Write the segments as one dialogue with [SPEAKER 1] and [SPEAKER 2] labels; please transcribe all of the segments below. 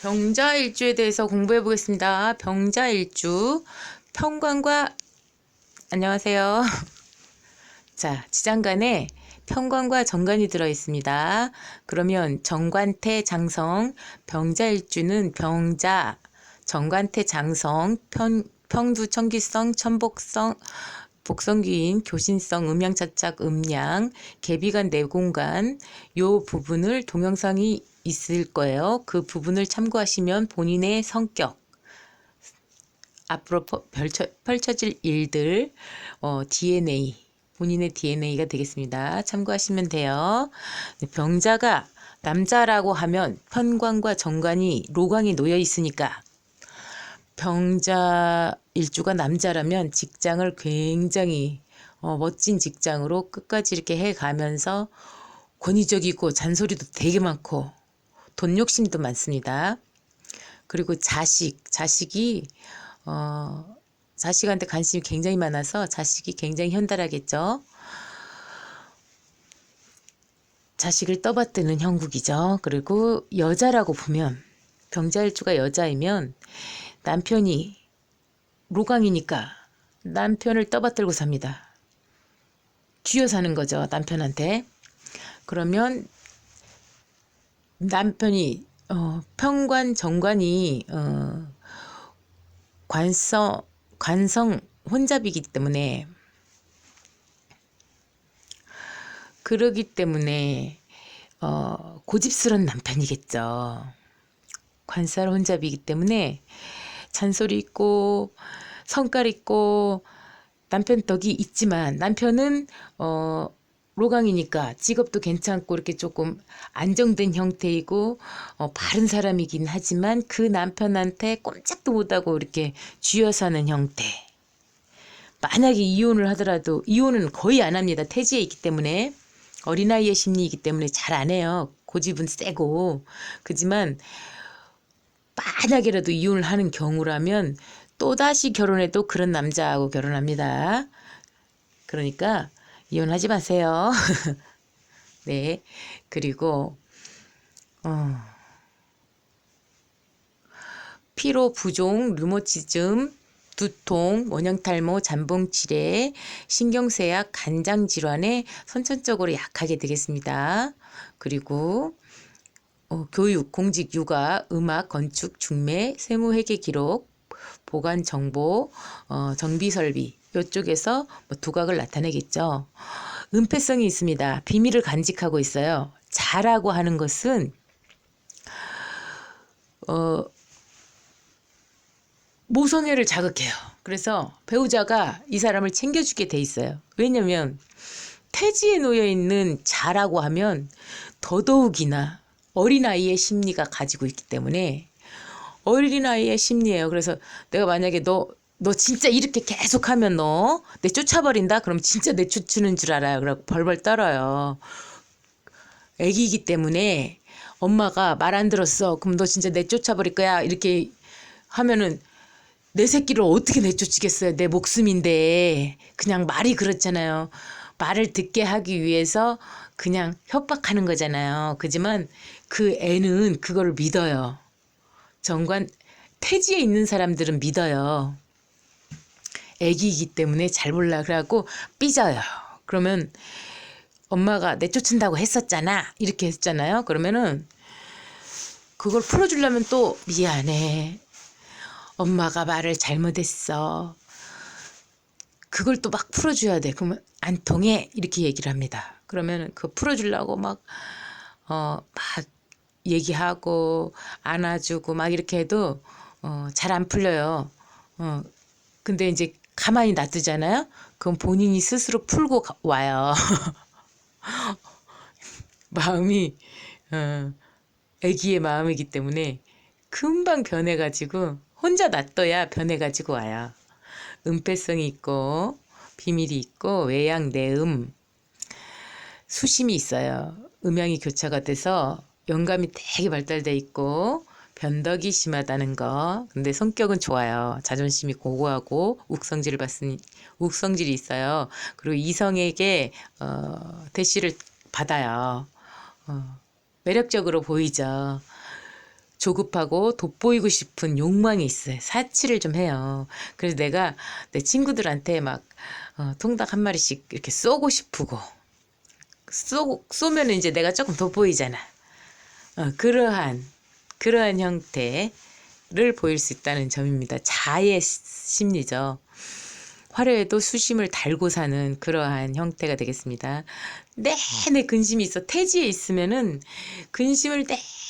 [SPEAKER 1] 병자일주에 대해서 공부해 보겠습니다. 병자일주 편관과 안녕하세요. 자, 지장간에 편관과 정관이 들어 있습니다. 그러면 정관태 장성 병자일주는 병자 정관태 장성 평두 청기성 천복성 복성기인 교신성 음양차착 음양 계비관 내공간 요 부분을 동영상이 있을 거예요. 그 부분을 참고하시면 본인의 성격 앞으로 펼쳐질 일들 DNA 본인의 DNA가 되겠습니다. 참고하시면 돼요. 병자가 남자라고 하면 편관과 정관이 로강이 놓여 있으니까 병자 일주가 남자라면 직장을 굉장히 멋진 직장으로 끝까지 이렇게 해가면서 권위적이고 잔소리도 되게 많고 돈 욕심도 많습니다. 그리고 자식이 자식한테 관심이 굉장히 많아서 자식이 굉장히 현달하겠죠. 자식을 떠받드는 형국이죠. 그리고 여자라고 보면 병자일주가 여자이면 남편이 로강이니까 남편을 떠받들고 삽니다. 쥐어 사는 거죠, 남편한테. 그러면 남편이 편관 정관이 관성 혼잡이기 때문에 그러기 때문에 고집스러운 남편이겠죠. 관살 혼잡이기 때문에 잔소리 있고 성깔 있고 남편 덕이 있지만 남편은 로강이니까 직업도 괜찮고 이렇게 조금 안정된 형태이고 바른 사람이긴 하지만 그 남편한테 꼼짝도 못하고 이렇게 쥐어 사는 형태. 만약에 이혼을 하더라도 이혼은 거의 안 합니다. 태지에 있기 때문에 어린아이의 심리이기 때문에 잘 안 해요. 고집은 세고. 그지만 만약에라도 이혼을 하는 경우라면 또다시 결혼해도 그런 남자하고 결혼합니다. 그러니까 이혼하지 마세요. 네. 그리고 피로 부종, 류모티즘, 두통, 원형탈모, 잠봉치레, 신경쇠약, 간장질환에 선천적으로 약하게 되겠습니다. 그리고 교육, 공직, 육아, 음악, 건축, 중매, 세무회계 기록, 보관 정보, 정비 설비 이쪽에서 두각을 나타내겠죠. 은폐성이 있습니다. 비밀을 간직하고 있어요. 자라고 하는 것은 모성애를 자극해요. 그래서 배우자가 이 사람을 챙겨주게 돼 있어요. 왜냐면 태지에 놓여 있는 자라고 하면 더더욱이나 어린아이의 심리가 가지고 있기 때문에 어린아이의 심리예요. 그래서 내가 만약에 너 진짜 이렇게 계속하면 너 내 쫓아버린다? 그럼 진짜 내 쫓는 줄 알아요. 그래서 벌벌 떨어요. 애기이기 때문에 엄마가 말 안 들었어. 그럼 너 진짜 내 쫓아버릴 거야. 이렇게 하면은 내 새끼를 어떻게 내쫓겠어요. 내 목숨인데. 그냥 말이 그렇잖아요. 말을 듣게 하기 위해서 그냥 협박하는 거잖아요. 그지만 그 애는 그걸 믿어요. 정관 태지에 있는 사람들은 믿어요. 애기이기 때문에 잘 몰라. 그래갖고 삐져요. 그러면 엄마가 내쫓는다고 했었잖아. 이렇게 했잖아요. 그러면은 그걸 풀어주려면 또 미안해. 엄마가 말을 잘못했어. 그걸 또 막 풀어줘야 돼. 그러면 안 통해. 이렇게 얘기를 합니다. 그러면 그 풀어주려고 막 얘기하고 안아주고 막 이렇게 해도 잘 안 풀려요. 근데 이제 가만히 놔두잖아요. 그럼 본인이 스스로 풀고 와요. 마음이 애기의 마음이기 때문에 금방 변해가지고 혼자 놔둬야 변해가지고 와요. 은폐성이 있고 비밀이 있고 외양 내음 수심이 있어요. 음양이 교차가 돼서 영감이 되게 발달돼 있고 변덕이 심하다는 거. 근데 성격은 좋아요. 자존심이 고고하고 욱성질이 있어요. 그리고 이성에게 대시를 받아요. 매력적으로 보이죠. 조급하고 돋보이고 싶은 욕망이 있어요. 사치를 좀 해요. 그래서 내가 내 친구들한테 막 통닭 한 마리씩 이렇게 쏘고 싶고 쏘면 이제 내가 조금 돋보이잖아. 그러한 형태를 보일 수 있다는 점입니다. 자의 심리죠. 화려해도 수심을 달고 사는 그러한 형태가 되겠습니다. 내내 근심이 있어. 태지에 있으면은 근심을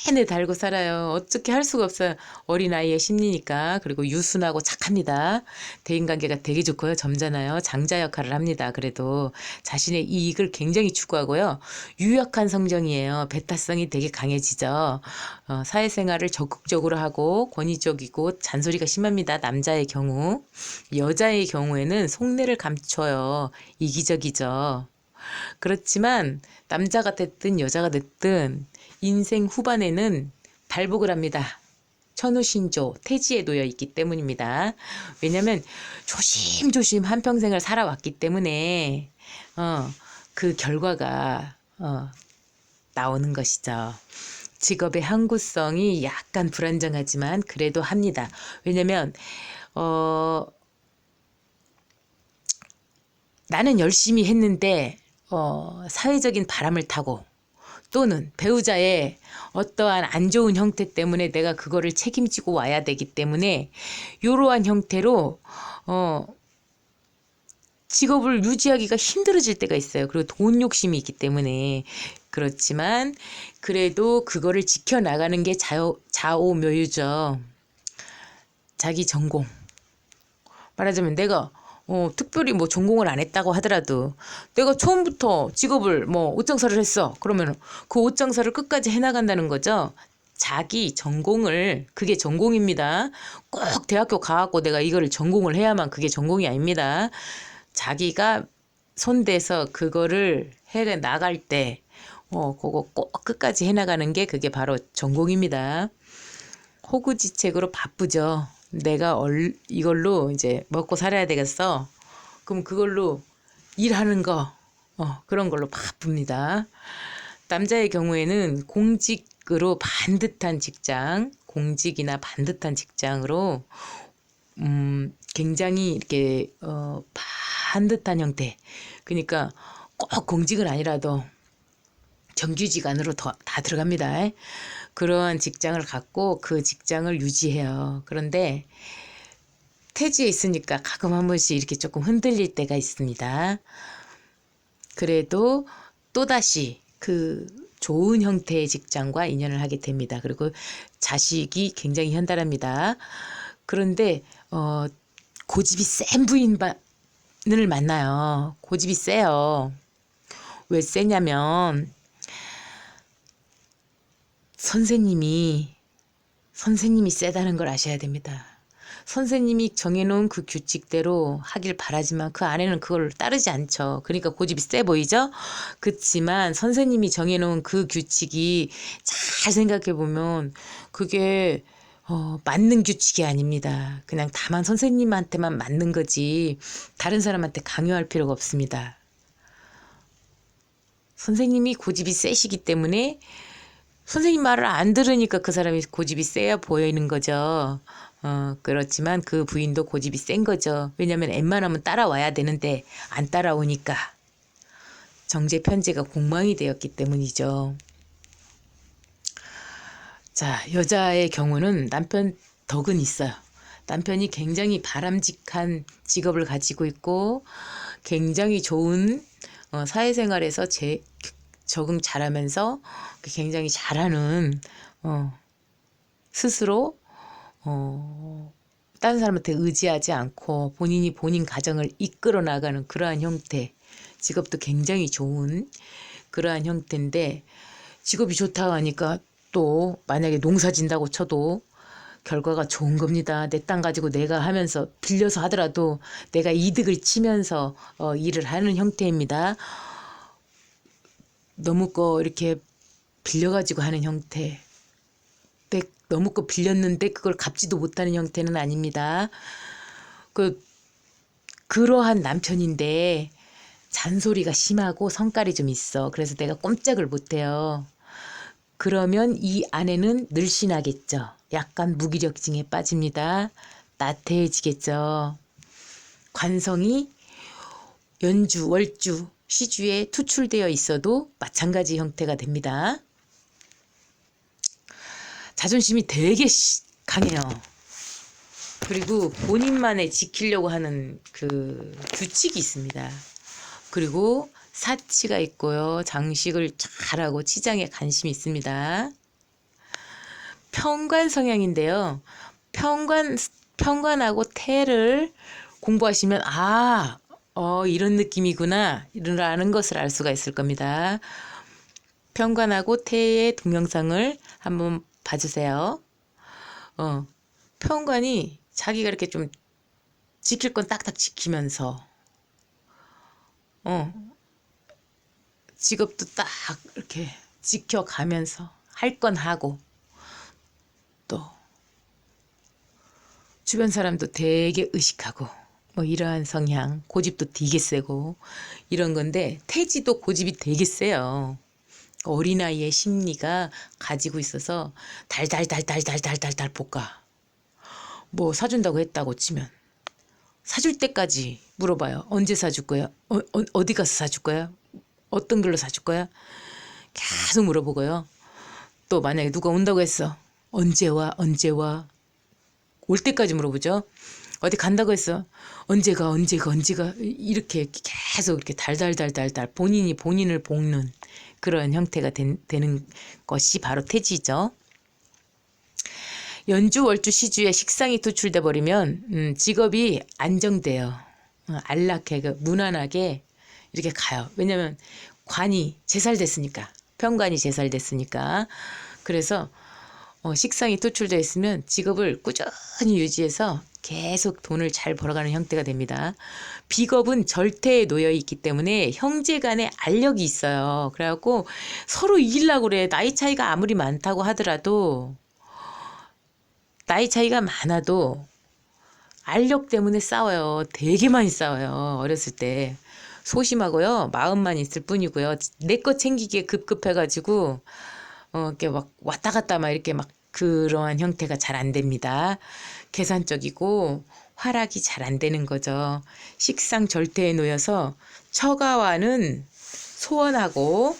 [SPEAKER 1] 내내 달고 살아요. 어떻게 할 수가 없어요. 어린아이의 심리니까. 그리고 유순하고 착합니다. 대인관계가 되게 좋고요. 점잖아요. 장자 역할을 합니다. 그래도 자신의 이익을 굉장히 추구하고요. 유약한 성정이에요. 배타성이 되게 강해지죠. 사회생활을 적극적으로 하고 권위적이고 잔소리가 심합니다. 남자의 경우. 여자의 경우에는 속내를 감춰요. 이기적이죠. 그렇지만 남자가 됐든 여자가 됐든 인생 후반에는 발복을 합니다. 천우신조, 태지에 놓여 있기 때문입니다. 왜냐하면 조심조심 한평생을 살아왔기 때문에 그 결과가 나오는 것이죠. 직업의 항구성이 약간 불안정하지만 그래도 합니다. 왜냐면 나는 열심히 했는데 사회적인 바람을 타고 또는 배우자의 어떠한 안 좋은 형태 때문에 내가 그거를 책임지고 와야 되기 때문에 이러한 형태로 직업을 유지하기가 힘들어질 때가 있어요. 그리고 돈 욕심이 있기 때문에. 그렇지만 그래도 그거를 지켜나가는 게 좌오묘유죠. 자기 전공. 말하자면 내가 특별히 뭐 전공을 안 했다고 하더라도 내가 처음부터 직업을 뭐 옷장사를 했어. 그러면 그 옷장사를 끝까지 해나간다는 거죠. 자기 전공을, 그게 전공입니다. 꼭 대학교 가갖고 내가 이거를 전공을 해야만 그게 전공이 아닙니다. 자기가 손대서 그거를 해 나갈 때 그거 꼭 끝까지 해나가는 게 그게 바로 전공입니다. 호구지책으로 바쁘죠. 내가 이걸로 이제 먹고 살아야 되겠어. 그럼 그걸로 일하는 거, 그런 걸로 바쁩니다. 남자의 경우에는 공직으로 반듯한 직장, 공직이나 반듯한 직장으로 굉장히 이렇게 반듯한 형태. 그러니까 꼭 공직은 아니라도 정규직 안으로 다 들어갑니다. 그러한 직장을 갖고 그 직장을 유지해요. 그런데 태지에 있으니까 가끔 한 번씩 이렇게 조금 흔들릴 때가 있습니다. 그래도 또다시 그 좋은 형태의 직장과 인연을 하게 됩니다. 그리고 자식이 굉장히 현달합니다. 그런데 고집이 센 부인을 만나요. 고집이 세요. 왜 세냐면 선생님이 세다는 걸 아셔야 됩니다. 선생님이 정해놓은 그 규칙대로 하길 바라지만 그 안에는 그걸 따르지 않죠. 그러니까 고집이 세 보이죠? 그렇지만 선생님이 정해놓은 그 규칙이 잘 생각해보면 그게 맞는 규칙이 아닙니다. 그냥 다만 선생님한테만 맞는 거지 다른 사람한테 강요할 필요가 없습니다. 선생님이 고집이 세시기 때문에 선생님 말을 안 들으니까 그 사람이 고집이 세야 보이는 거죠. 그렇지만 그 부인도 고집이 센 거죠. 왜냐면 웬만하면 따라와야 되는데 안 따라오니까 정제 편제가 공망이 되었기 때문이죠. 자, 여자의 경우는 남편 덕은 있어요. 남편이 굉장히 바람직한 직업을 가지고 있고 굉장히 좋은 사회생활에서 적응 잘하면서 굉장히 잘하는 스스로 다른 사람한테 의지하지 않고 본인이 본인 가정을 이끌어 나가는 그러한 형태, 직업도 굉장히 좋은 그러한 형태인데 직업이 좋다고 하니까 또 만약에 농사 진다고 쳐도 결과가 좋은 겁니다. 내 땅 가지고 내가 하면서 빌려서 하더라도 내가 이득을 치면서 일을 하는 형태입니다. 너무 이렇게 빌려가지고 하는 형태. 너무 빌렸는데 그걸 갚지도 못하는 형태는 아닙니다. 그러한 남편인데 잔소리가 심하고 성깔이 좀 있어. 그래서 내가 꼼짝을 못해요. 그러면 이 아내는 늘씬하겠죠. 약간 무기력증에 빠집니다. 나태해지겠죠. 관성이 연주, 월주, 시주에 투출되어 있어도 마찬가지 형태가 됩니다. 자존심이 되게 강해요. 그리고 본인만의 지키려고 하는 그 규칙이 있습니다. 그리고 사치가 있고요. 장식을 잘하고 치장에 관심이 있습니다. 편관 성향인데요. 편관하고 태를 공부하시면 이런 느낌이구나 라는 것을 알 수가 있을 겁니다. 편관하고 태의 동영상을 한번 봐주세요. 편관이 자기가 이렇게 좀 지킬 건 딱딱 지키면서 직업도 딱 이렇게 지켜가면서 할 건 하고 또 주변 사람도 되게 의식하고 뭐 이러한 성향, 고집도 되게 세고 이런 건데 태지도 고집이 되게 세요. 어린아이의 심리가 가지고 있어서 달달달달달달달달 볶아. 뭐 사준다고 했다고 치면 사줄 때까지 물어봐요. 언제 사줄 거야? 어디 가서 사줄 거야? 어떤 걸로 사줄 거야? 계속 물어보고요. 또 만약에 누가 온다고 했어. 언제 와? 언제 와? 올 때까지 물어보죠. 어디 간다고 했어. 언제가 이렇게 계속 이렇게 달달달달달 본인이 본인을 볶는 그런 형태가 되는 것이 바로 태지죠. 연주, 월주, 시주에 식상이 투출돼 버리면 직업이 안정돼요. 안락하게 무난하게 이렇게 가요. 왜냐면 관이 제살됐으니까. 편관이 제살됐으니까. 그래서 식상이 투출되어 있으면 직업을 꾸준히 유지해서 계속 돈을 잘 벌어가는 형태가 됩니다. 비겁은 절대에 놓여 있기 때문에 형제 간에 알력이 있어요. 그래갖고 서로 이기려고 그래. 나이 차이가 아무리 많다고 하더라도 나이 차이가 많아도 알력 때문에 싸워요. 되게 많이 싸워요. 어렸을 때. 소심하고요. 마음만 있을 뿐이고요. 내 거 챙기기에 급급해가지고 이렇게 막 왔다 갔다 막 이렇게 막 그러한 형태가 잘 안 됩니다. 계산적이고 활약이 잘 안 되는 거죠. 식상 절대에 놓여서 처가와는 소원하고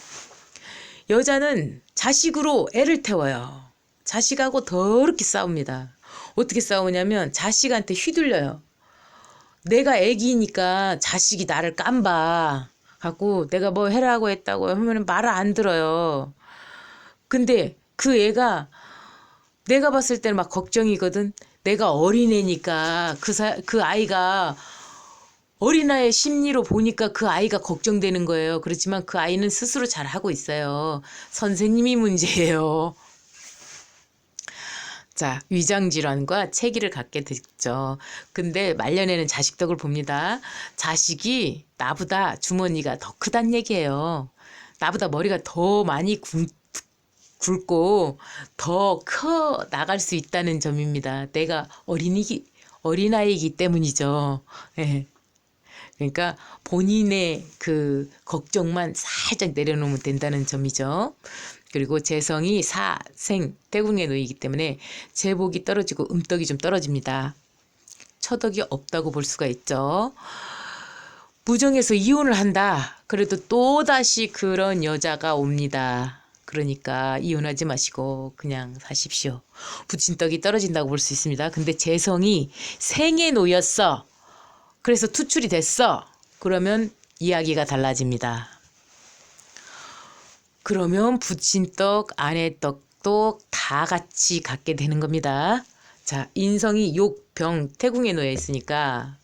[SPEAKER 1] 여자는 자식으로 애를 태워요. 자식하고 더럽게 싸웁니다. 어떻게 싸우냐면 자식한테 휘둘려요. 내가 애기니까 자식이 나를 깜봐. 갖고 내가 뭐 해라고 했다고 하면 말을 안 들어요. 근데 그 애가 내가 봤을 때는 막 걱정이거든. 내가 어린애니까 그 아이가 어린아이의 심리로 보니까 그 아이가 걱정되는 거예요. 그렇지만 그 아이는 스스로 잘하고 있어요. 선생님이 문제예요. 자, 위장질환과 체기를 갖게 됐죠. 근데 말년에는 자식 덕을 봅니다. 자식이 나보다 주머니가 더 크단 얘기예요. 나보다 머리가 더 많이 굵고 더 커 나갈 수 있다는 점입니다. 내가 어린아이이기 때문이죠. 네. 그러니까 본인의 그 걱정만 살짝 내려놓으면 된다는 점이죠. 그리고 재성이 생, 태궁에 놓이기 때문에 재복이 떨어지고 음덕이 좀 떨어집니다. 처덕이 없다고 볼 수가 있죠. 무정에서 이혼을 한다. 그래도 또다시 그런 여자가 옵니다. 그러니까 이혼하지 마시고 그냥 사십시오. 부친떡이 떨어진다고 볼 수 있습니다. 근데 재성이 생에 놓였어. 그래서 투출이 됐어. 그러면 이야기가 달라집니다. 그러면 부친떡, 아내떡도 다 같이 갖게 되는 겁니다. 자, 인성이 욕, 병, 태궁에 놓여 있으니까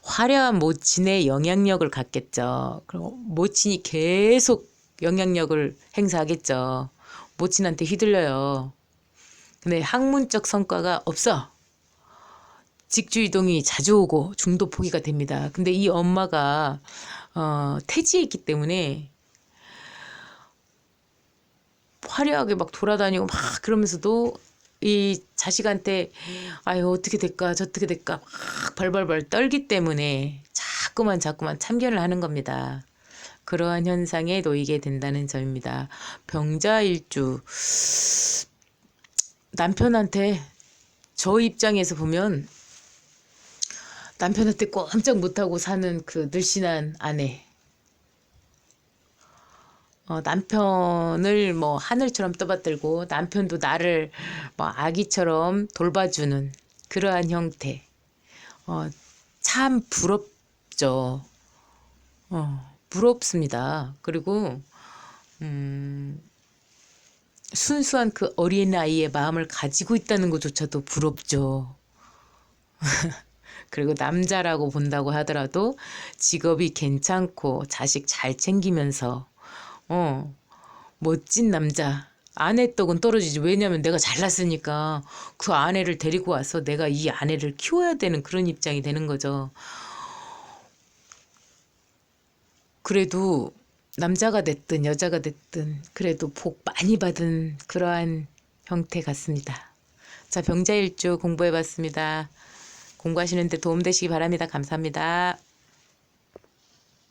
[SPEAKER 1] 화려한 모친의 영향력을 갖겠죠. 그리고 모친이 계속 영향력을 행사하겠죠. 모친한테 휘둘려요. 근데 학문적 성과가 없어. 직주 이동이 자주 오고 중도 포기가 됩니다. 근데 이 엄마가 태지에 있기 때문에 화려하게 막 돌아다니고 막 그러면서도 이 자식한테 아유 어떻게 될까 저떻게 될까 막 벌벌벌 떨기 때문에 자꾸만 참견을 하는 겁니다. 그러한 현상에 놓이게 된다는 점입니다. 병자일주. 남편한테 저 입장에서 보면 남편한테 꼼짝 못하고 사는 그 늘씬한 아내. 남편을 뭐 하늘처럼 떠받들고 남편도 나를 뭐 아기처럼 돌봐주는 그러한 형태. 참 부럽죠. 부럽습니다. 그리고 순수한 그 어린아이의 마음을 가지고 있다는 것조차도 부럽죠. 그리고 남자라고 본다고 하더라도 직업이 괜찮고 자식 잘 챙기면서 멋진 남자. 아내 떡은 떨어지지. 왜냐면 내가 잘났으니까 그 아내를 데리고 와서 내가 이 아내를 키워야 되는 그런 입장이 되는 거죠. 그래도 남자가 됐든 여자가 됐든 그래도 복 많이 받은 그러한 형태 같습니다. 자, 병자일주 공부해봤습니다. 공부하시는데 도움되시기 바랍니다. 감사합니다.